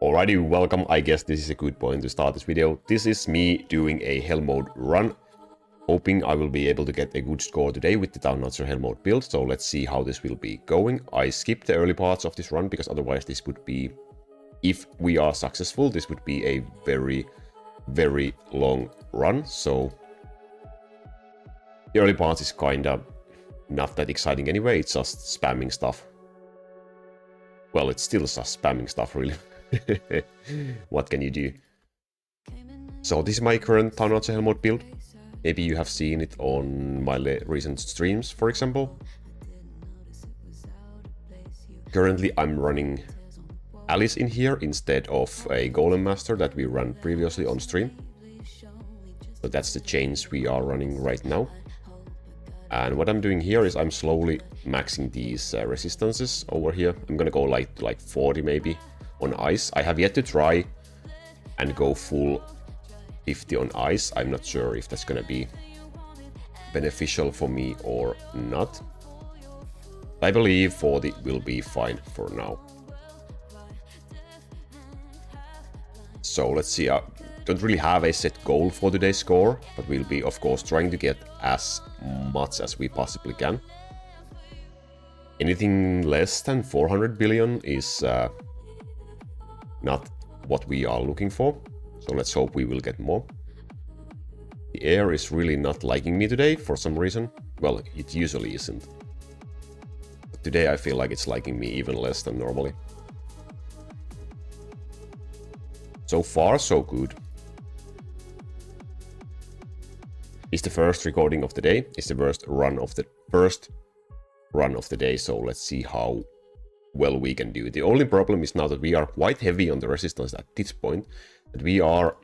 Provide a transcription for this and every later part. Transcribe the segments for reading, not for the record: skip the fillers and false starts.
Alrighty, welcome. I guess this is a good point to start this video. This is me doing a Hellmode run. Hoping I will be able to get a good score today with the Town Archer Hellmode build. So let's see how this will be going. I skipped the early parts of this run because otherwise this would be, if we are successful, this would be a very, very long run. So the early parts is kinda not that exciting anyway. It's just spamming stuff. Well, it's still just spamming stuff really. What can you do? So this is my current Town Archer Hellmode build. Maybe you have seen it on my recent streams, for example. Currently I'm running Alice in here instead of a Golem Master that we ran previously on stream. So that's the change we are running right now. And what I'm doing here is I'm slowly maxing these resistances over here. I'm gonna go like 40 maybe on ice. I have yet to try and go full 50 on ice. I'm not sure if that's gonna be beneficial for me or not. I believe 40 will be fine for now. So let's see. I don't really have a set goal for today's score, but we'll be of course trying to get as much as we possibly can. Anything less than 400 billion is not what we are looking for, so let's hope we will get more. The air is really not liking me today for some reason. Well, it usually isn't. But today I feel like it's liking me even less than normally. So far, so good. It's the first recording of the day. It's the first run of the day, so let's see how well we can do. The only problem is now that we are quite heavy on the resistance at this point, that we are,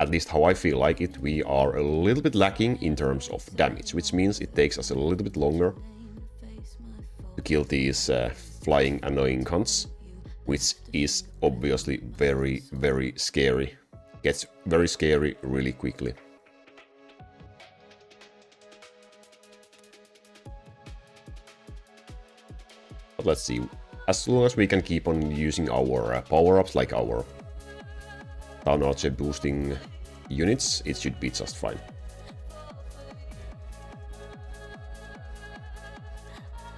at least how I feel like it, we are a little bit lacking in terms of damage, which means it takes us a little bit longer to kill these flying annoying cunts, which is obviously very, very scary. Gets very scary really quickly. But let's see. As long as we can keep on using our power-ups, like our Town Archer boosting units, it should be just fine.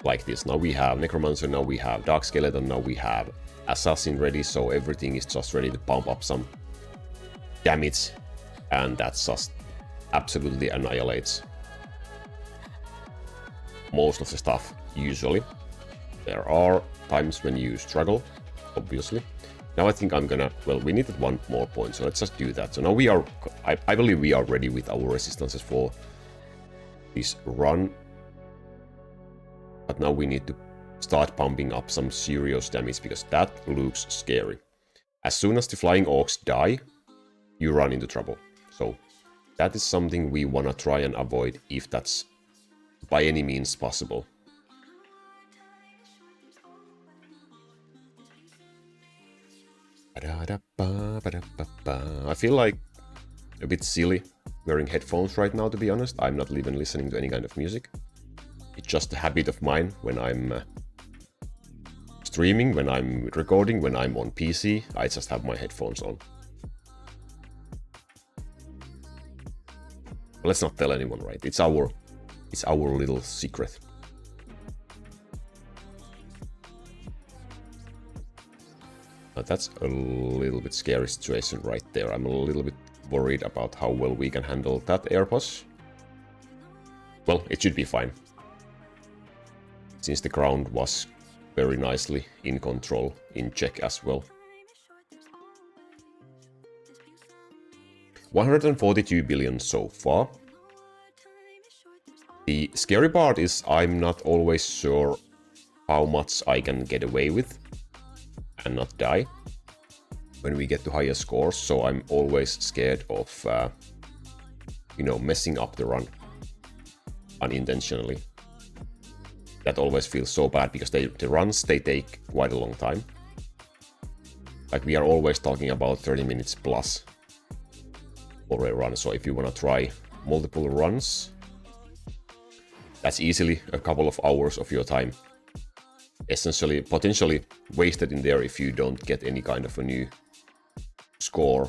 Like this. Now we have Necromancer, now we have Dark Skeleton, now we have Assassin ready, so everything is just ready to pump up some damage, and that just absolutely annihilates most of the stuff, usually. There are times when you struggle, obviously. Now I think I'm gonna, well, we needed one more point, so let's just do that. So now we are, I believe we are ready with our resistances for this run. But now we need to start pumping up some serious damage, because that looks scary. As soon as the flying orcs die, you run into trouble. So that is something we wanna try and avoid if that's by any means possible. I feel like a bit silly wearing headphones right now, to be honest. I'm not even listening to any kind of music. It's just a habit of mine when I'm streaming, when I'm recording, when I'm on PC. I just have my headphones on. Let's not tell anyone, right? It's our little secret. But that's a little bit scary situation right there. I'm a little bit worried about how well we can handle that air push. Well, it should be fine, since the ground was very nicely in control, in check as well. 142 billion so far. The scary part is I'm not always sure how much I can get away with and not die when we get to higher scores, so I'm always scared of messing up the run unintentionally. That always feels so bad, because the runs, they take quite a long time. Like, we are always talking about 30 minutes plus for a run, so if you want to try multiple runs, that's easily a couple of hours of your time. essentially, potentially wasted in there if you don't get any kind of a new score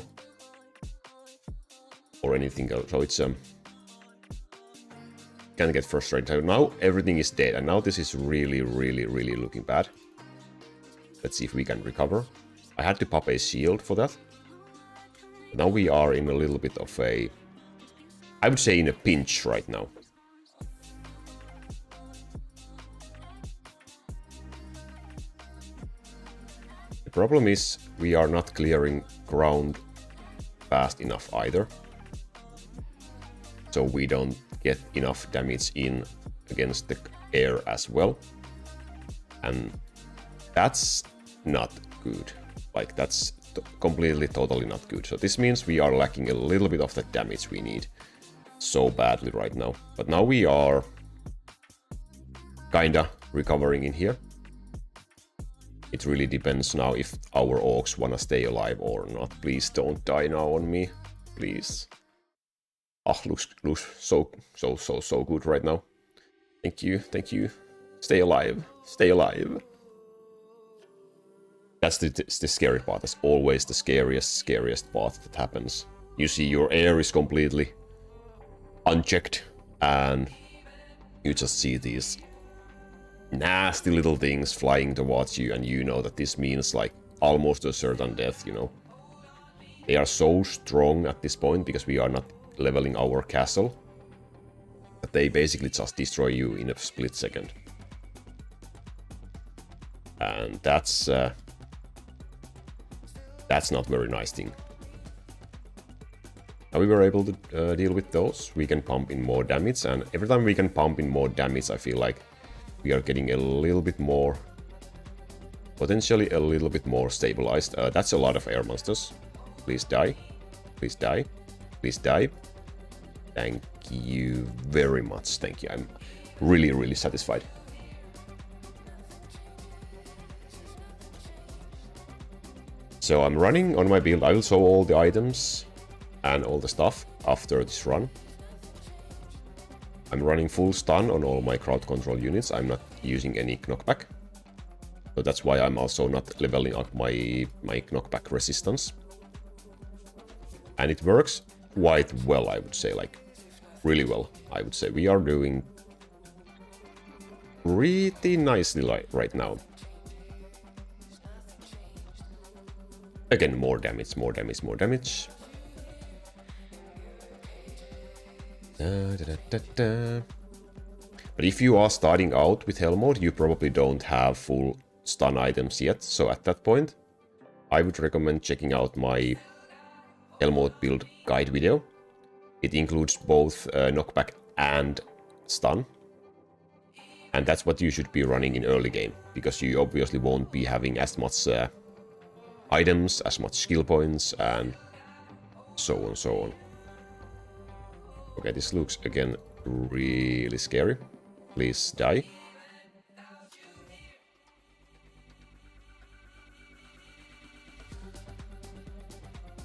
or anything else. So it's can get frustrated. So now everything is dead, and now this is really looking bad. Let's see if we can recover. I had to pop a shield for that. Now we are in a little bit of a, I would say, in a pinch right now. The problem is we are not clearing ground fast enough either. So we don't get enough damage in against the air as well. And that's not good. Like, that's completely, totally not good. So this means we are lacking a little bit of the damage we need so badly right now. But now we are kinda recovering in here. It really depends now if our orcs wanna stay alive or not. Please don't die now on me. Please. Ah, looks so good right now. Thank you, thank you. Stay alive, stay alive. That's the scary part. That's always the scariest part that happens. You see your air is completely unchecked, and you just see these nasty little things flying towards you, and you know that this means like almost a certain death, you know. They are so strong at this point because we are not leveling our castle that they basically just destroy you in a split second. And that's not very nice thing. Now we were able to deal with those. We can pump in more damage, and every time we can pump in more damage, I feel like we are getting a little bit more, potentially a little bit more stabilized. That's a lot of air monsters. Please die. Please die. Please die. Thank you very much. Thank you. I'm really satisfied. So I'm running on my build. I will show all the items and all the stuff after this run. I'm running full stun on all my crowd control units. I'm not using any knockback. So that's why I'm also not leveling up my knockback resistance. And it works quite well, I would say, like really well. I would say we are doing pretty nicely right now. Again, more damage, more damage, more damage. But if you are starting out with Hellmode, you probably don't have full stun items yet. So at that point, I would recommend checking out my Hellmode build guide video. It includes both knockback and stun. And that's what you should be running in early game, because you obviously won't be having as much items, as much skill points, and so on, so on. Okay, this looks again really scary. Please die.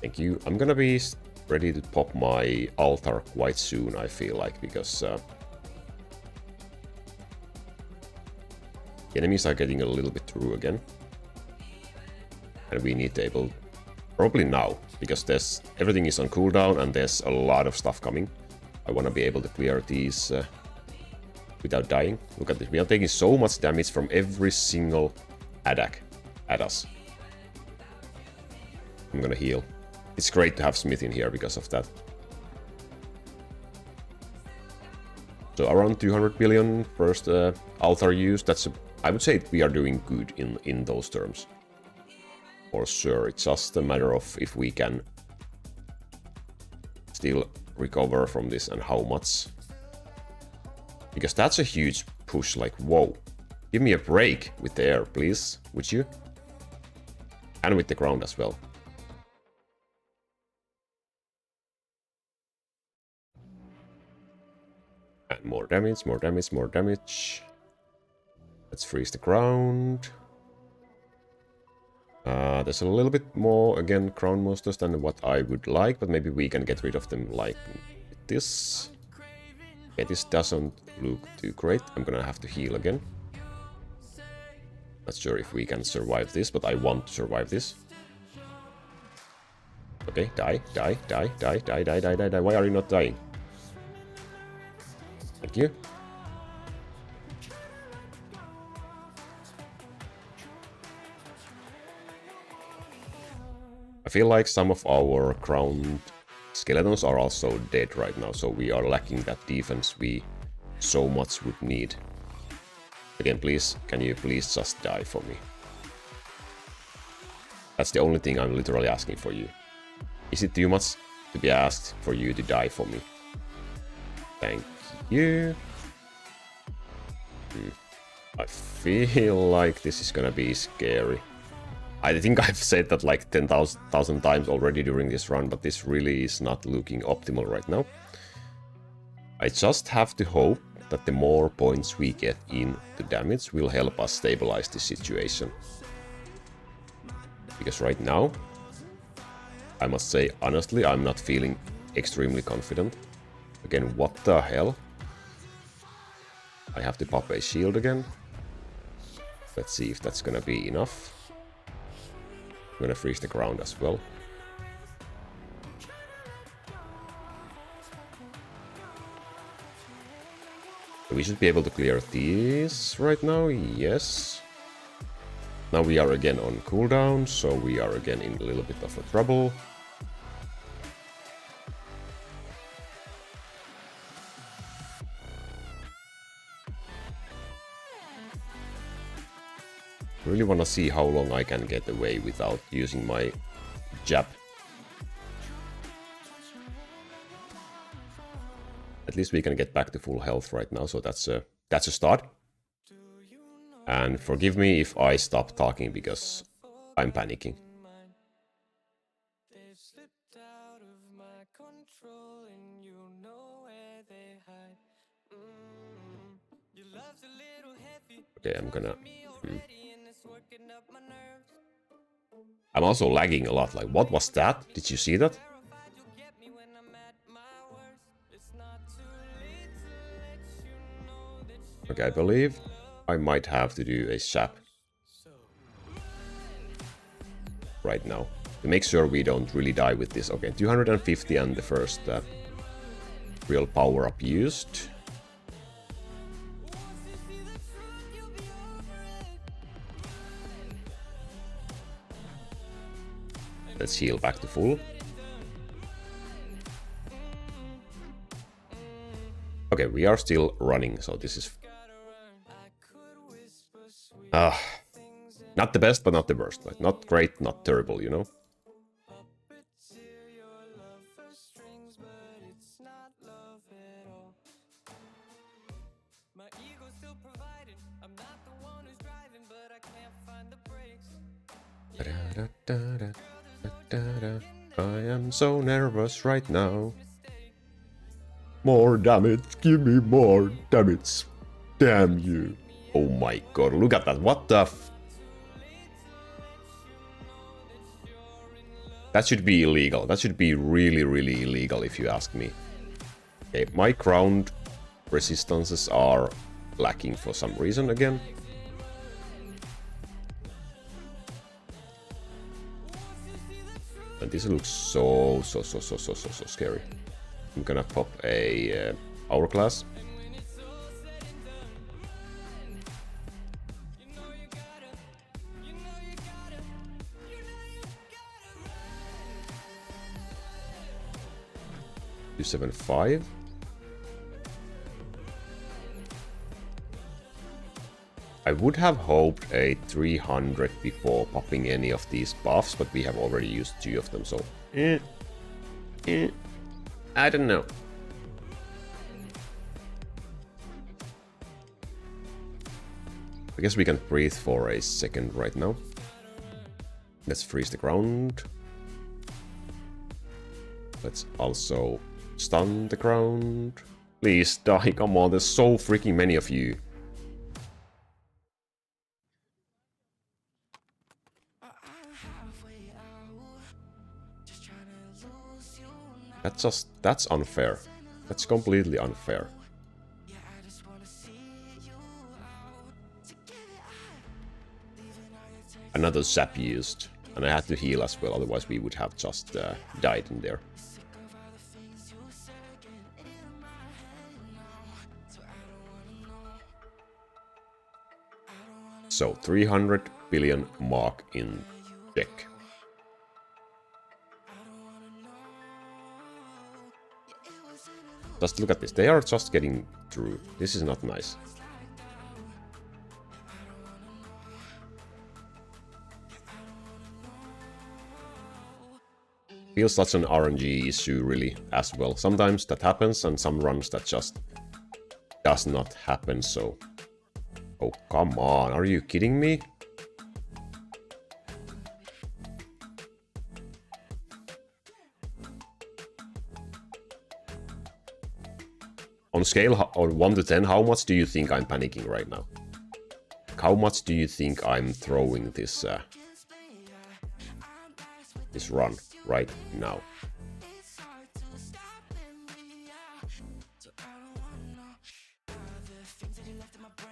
Thank you. I'm gonna be ready to pop my altar quite soon, I feel like, because enemies are getting a little bit through again. And we need to able, probably now, because there's everything is on cooldown and there's a lot of stuff coming. I want to be able to clear these without dying. Look at this, we are taking so much damage from every single attack at us. I'm gonna heal. It's great to have Smith in here because of that. So around 200 billion first altar use. That's I would say we are doing good in those terms. For sure, it's just a matter of if we can still recover from this and how much. Because that's a huge push, like, whoa. Give me a break with the air, please, would you? And with the ground as well. And more damage, more damage, more damage. Let's freeze the ground. There's a little bit more, again, ground monsters than what I would like, but maybe we can get rid of them like this. Okay, this doesn't look too great. I'm gonna have to heal again. Not sure if we can survive this, but I want to survive this. Okay, die, die, die, die, die, die, die, die, die. Why are you not dying? Thank you. I feel like some of our ground skeletons are also dead right now, so we are lacking that defense we so much would need. Again, please, can you please just die for me? That's the only thing I'm literally asking for you. Is it too much to be asked for you to die for me? Thank you. I feel like this is gonna be scary. I think I've said that like 10,000 times already during this run, but this really is not looking optimal right now. I just have to hope that the more points we get in the damage will help us stabilize the situation. Because right now, I must say honestly, I'm not feeling extremely confident. Again, what the hell? I have to pop a shield again. Let's see if that's gonna be enough. I'm gonna freeze the ground as well. We should be able to clear these right now, yes. Now we are again on cooldown, so we are again in a little bit of a trouble. Really wanna see how long I can get away without using my jab. At least we can get back to full health right now, so that's a start. And forgive me if I stop talking because I'm panicking. Okay, I'm gonna... I'm also lagging a lot. Like, what was that? Did you see that? Okay, I believe I might have to do a sap right now to make sure we don't really die with this. Okay, 250 and the first real power up used. Let's heal back to full. Okay, we are still running, so this is... not the best, but not the worst. Like, not great, not terrible, you know? I am so nervous right now. More damage, give me more damage. Damn you. Oh my god, look at that. What the f... That should be illegal. That should be really, really illegal if you ask me. Okay, my ground resistances are lacking for some reason again. And this looks so scary. I'm gonna pop a hourglass. $275. I would have hoped a 300 before popping any of these buffs, but we have already used 2 of them, so... I don't know. I guess we can breathe for a second right now. Let's freeze the ground. Let's also stun the ground. Please die, come on, there's so freaking many of you. That's unfair. That's completely unfair. another zap used. And I had to heal as well, otherwise we would have just died in there. So 300 billion mark in check. Just look at this, they are just getting through. This is not nice. Feels such an RNG issue really as well. Sometimes that happens and some runs that just does not happen, so... Oh, come on, are you kidding me? On a scale of 1 to 10, how much do you think I'm panicking right now? How much do you think I'm throwing this this run right now?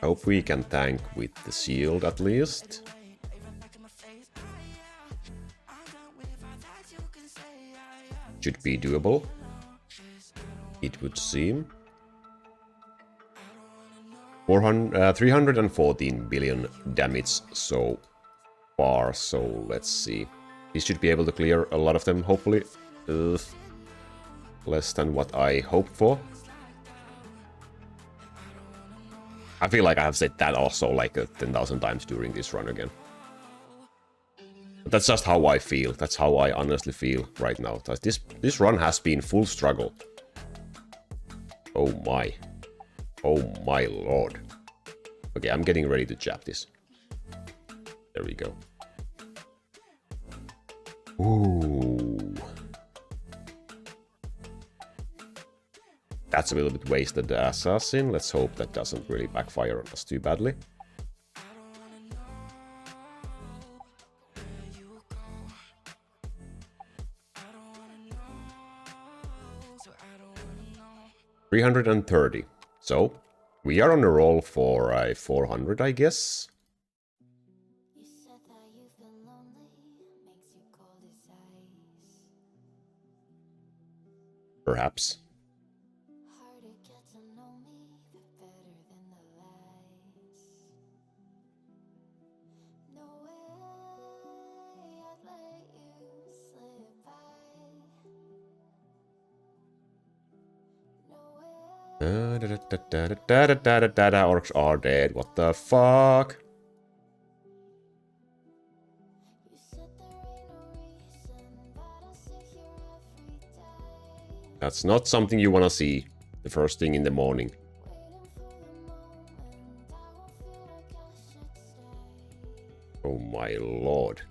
Hope we can tank with the shield at least. Should be doable, it would seem. 314 billion damage so far, so let's see. This should be able to clear a lot of them, hopefully. Less than what I hoped for. I feel like I have said that also like 10,000 times during this run again. But that's just how I feel. That's how I honestly feel right now. This run has been full struggle. Oh my. Oh my lord. Okay, I'm getting ready to jab this. There we go. Ooh. That's a little bit wasted assassin. Let's hope that doesn't really backfire on us too badly. $330. So we are on a roll for 400, I guess. Perhaps. Orcs are dead. What the fuck? That's not something you wanna see the first thing in the morning. Oh my lord.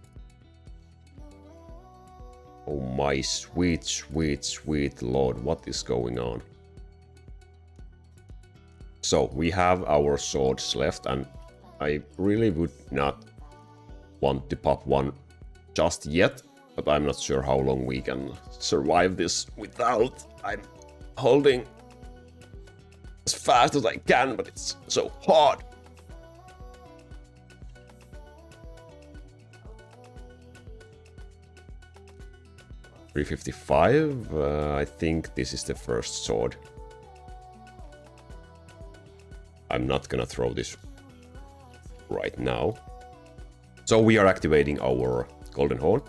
Oh my sweet, sweet, sweet lord, what is going on? So, we have our swords left, and I really would not want to pop one just yet, but I'm not sure how long we can survive this without. I'm holding as fast as I can, but it's so hard. $355, I think this is the first sword. I'm not gonna throw this right now. So we are activating our Golden Horn.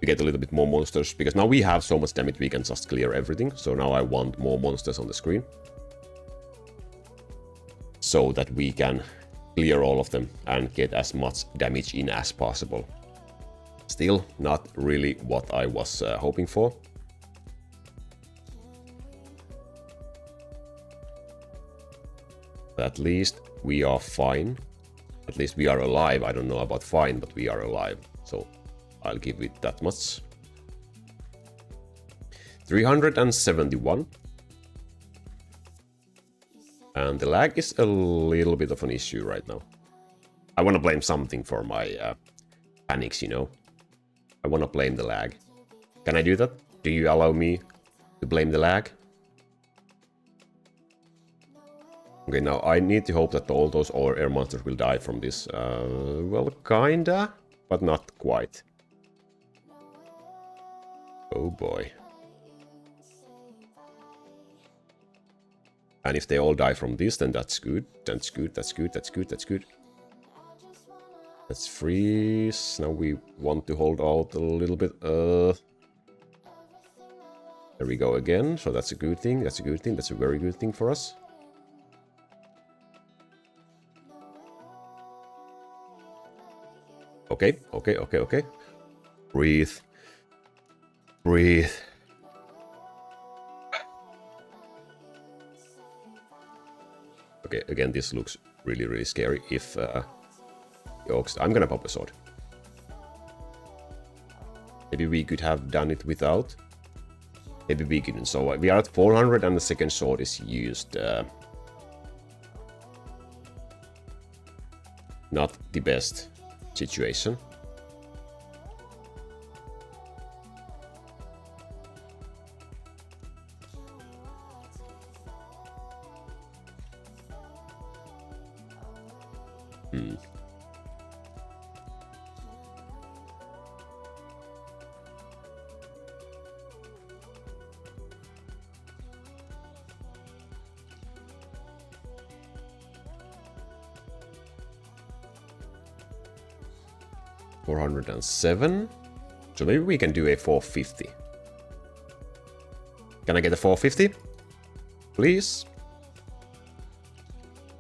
We get a little bit more monsters, because now we have so much damage we can just clear everything. So now I want more monsters on the screen. So that we can clear all of them and get as much damage in as possible. Still not really what I was hoping for. But at least we are fine. At least we are alive. I don't know about fine, but we are alive. So I'll give it that much. 371. And the lag is a little bit of an issue right now. I want to blame something for my panics, you know. I want to blame the lag. Can I do that? Do you allow me to blame the lag? Okay, now I need to hope that all those air monsters will die from this. Well, kinda, but not quite. Oh boy. And if they all die from this, then that's good. That's good, that's good, that's good, that's good. Let's freeze. Now we want to hold out a little bit. There we go again. So that's a good thing. That's a good thing. That's a very good thing for us. Okay, okay, okay, okay. Breathe. Breathe. Okay, again, this looks really, really scary. If I'm gonna pop a sword. Maybe we could have done it without. Maybe we couldn't. So we are at 400 and the second sword is used. Not the best situation. Hmm. $407. So maybe we can do a 450. Can I get a 450? Please?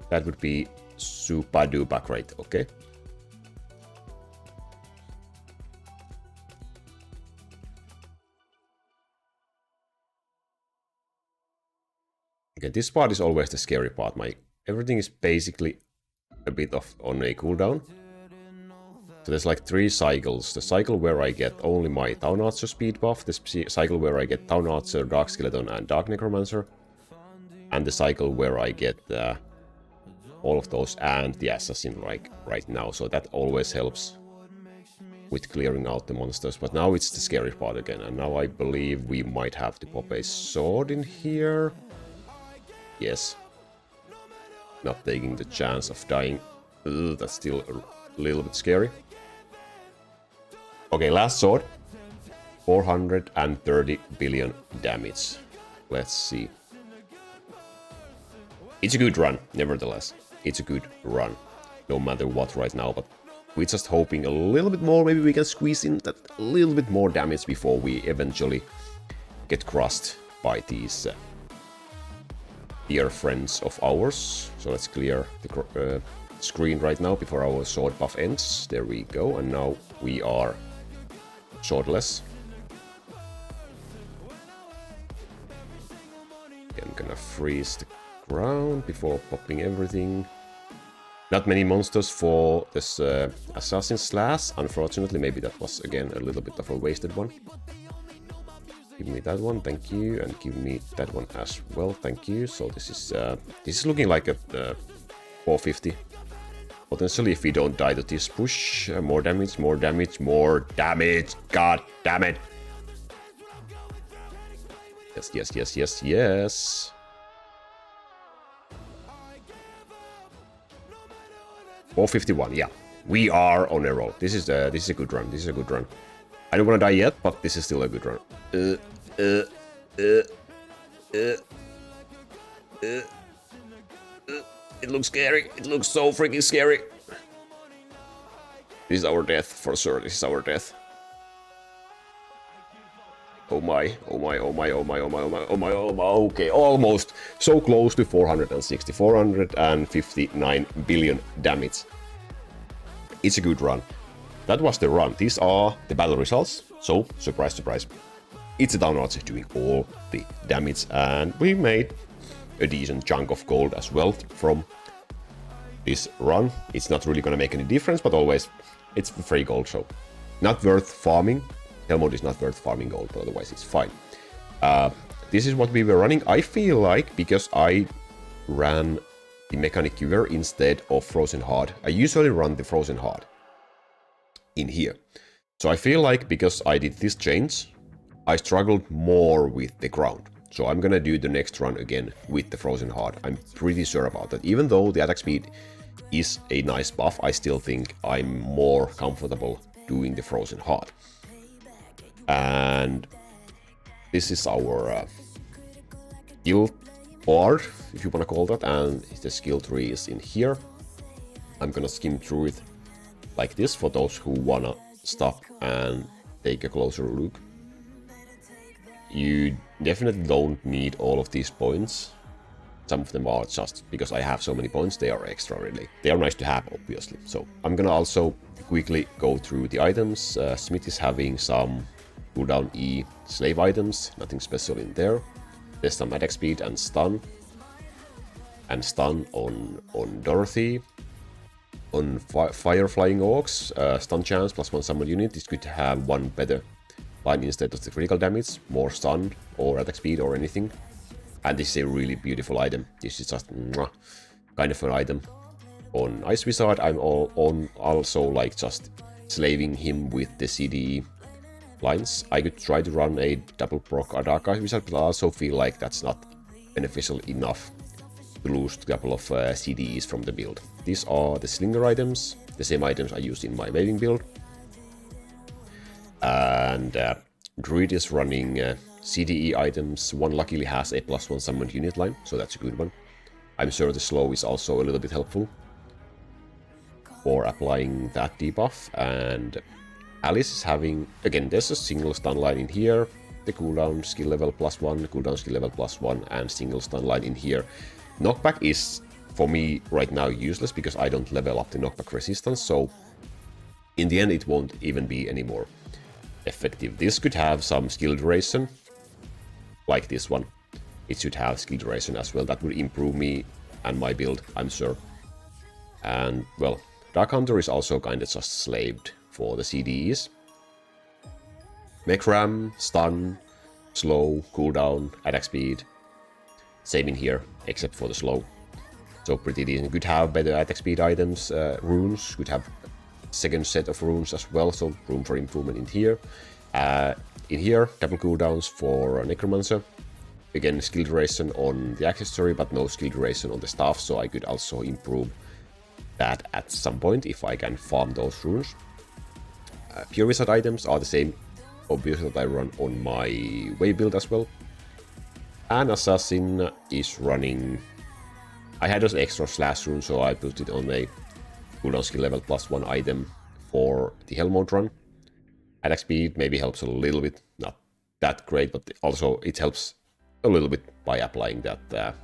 That would be super duper great, okay? Okay, this part is always the scary part. Everything is basically a bit of on a cooldown. So there's like 3 cycles. The cycle where I get only my Town Archer speed buff, the cycle where I get Town Archer, Dark Skeleton and Dark Necromancer, and the cycle where I get all of those and the Assassin right now. So that always helps with clearing out the monsters. But now it's the scary part again, and now I believe we might have to pop a sword in here. Yes. Not taking the chance of dying. Ugh, that's still a little bit scary. Okay, last sword. 430 billion damage. Let's see. It's a good run, nevertheless. It's a good run, no matter what right now, but we're just hoping a little bit more. Maybe we can squeeze in that little bit more damage before we eventually get crushed by these dear friends of ours. So let's clear the screen right now before our sword buff ends. There we go, and now we are swordless. I'm gonna freeze the ground before popping everything. Not many monsters for this Assassin Slash, unfortunately. Maybe that was again a little bit of a wasted one. Give me that one, thank you, and give me that one as well, thank you. So this is looking like a 450. Potentially, if we don't die to this push, more damage, more damage, more damage. God damn it! Yes, yes, yes, yes, yes. $451, yeah. We are on a roll. This is a good run. This is a good run. I don't want to die yet, but this is still a good run. It looks scary. It looks so freaking scary. This is our death, for sure. This is our death. Oh my, oh my, oh my, oh my, oh my, oh my, oh my, oh my. Okay, almost. So close to 460. 459 billion damage. It's a good run. That was the run. These are the battle results. So, surprise, surprise. It's a Town Archer doing all the damage, and we made a decent chunk of gold as well from this run. It's not really gonna make any difference, but always it's free gold, so not worth farming. Hellmode is not worth farming gold, but otherwise it's fine. This is what we were running. I feel like because I ran the Mechanic Cure instead of Frozen Hard. I usually run the Frozen Hard in here. So I feel like because I did this change, I struggled more with the ground. So I'm gonna do the next run again with the Frozen Heart. I'm pretty sure about that. Even though the attack speed is a nice buff, I still think I'm more comfortable doing the Frozen Heart. And this is our skill board, if you wanna call that, and the skill tree is in here. I'm gonna skim through it like this for those who wanna stop and take a closer look. You definitely don't need all of these points. Some of them are just because I have so many points, they are extra really. They are nice to have, obviously. So I'm gonna also quickly go through the items. Smith is having some cooldown E slave items, nothing special in there. There's some attack speed and stun. And stun on Dorothy. On Fire Flying Orcs, stun chance +1 summon unit is good to have one better line instead of the critical damage, more stun or attack speed or anything. And this is a really beautiful item. This is just kind of an item. On Ice Wizard, I'm also like just slaving him with the CDE lines. I could try to run a double proc Dark Ice Wizard, but I also feel like that's not beneficial enough to lose a couple of CDEs from the build. These are the Slinger items, the same items I used in my Waving build. And Druid is running CDE items. One luckily has a +1 summoned unit line, so that's a good one. I'm sure the slow is also a little bit helpful for applying that debuff. And Alice is having, again, there's a single stun line in here, the cooldown skill level +1, cooldown skill level +1, and single stun line in here. Knockback is, for me, right now useless because I don't level up the knockback resistance, so in the end it won't even be any more effective. This could have some skill duration, like this one. It should have skill duration as well. That would improve me and my build, I'm sure. And, well, Dark Hunter is also kind of just slaved for the CDEs. Mech Ram, stun, slow, cooldown, attack speed. Same in here, except for the slow. So pretty decent. Could have better attack speed items, runes. Could have second set of runes as well, so room for improvement in here. In here, double cooldowns for Necromancer. Again, skill duration on the accessory, but no skill duration on the staff, so I could also improve that at some point if I can farm those runes. Pure Wizard items are the same, obviously, that I run on my Wave build as well. And Assassin is running... I had those extra slash runes, so I put it on a cooldown skill level +1 item for the Hellmode run. Attack speed maybe helps a little bit, not that great, but also it helps a little bit by applying that,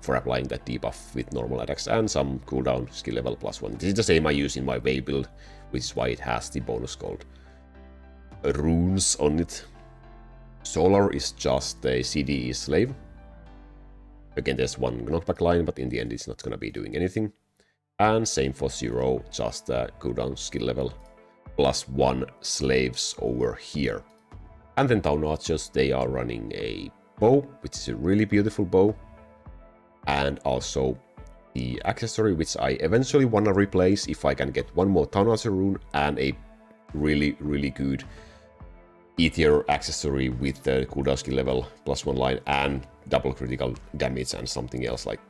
for applying that debuff with normal attacks, and some cooldown skill level +1. This is the same I use in my Wave build, which is why it has the bonus called runes on it. Solar is just a CDE slave. Again, there's one knockback line, but in the end it's not gonna be doing anything. And same for Zero, just cooldown skill level +1 slaves over here. And then Town Archers, they are running a bow, which is a really beautiful bow. And also the accessory, which I eventually want to replace if I can get one more Town Archer rune and a really, really good E-tier accessory with the cooldown skill level +1 line and double critical damage and something else. Like,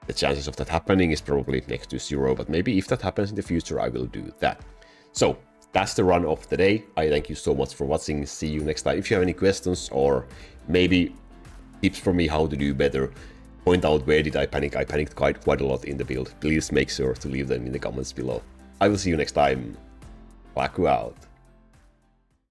the chances of that happening is probably next to 0, but maybe if that happens in the future, I will do that. So that's the run of the day. I thank you so much for watching. See you next time. If you have any questions or maybe tips for me how to do better, point out where did I panic. I panicked quite a lot in the build. Please make sure to leave them in the comments below. I will see you next time. Laku out.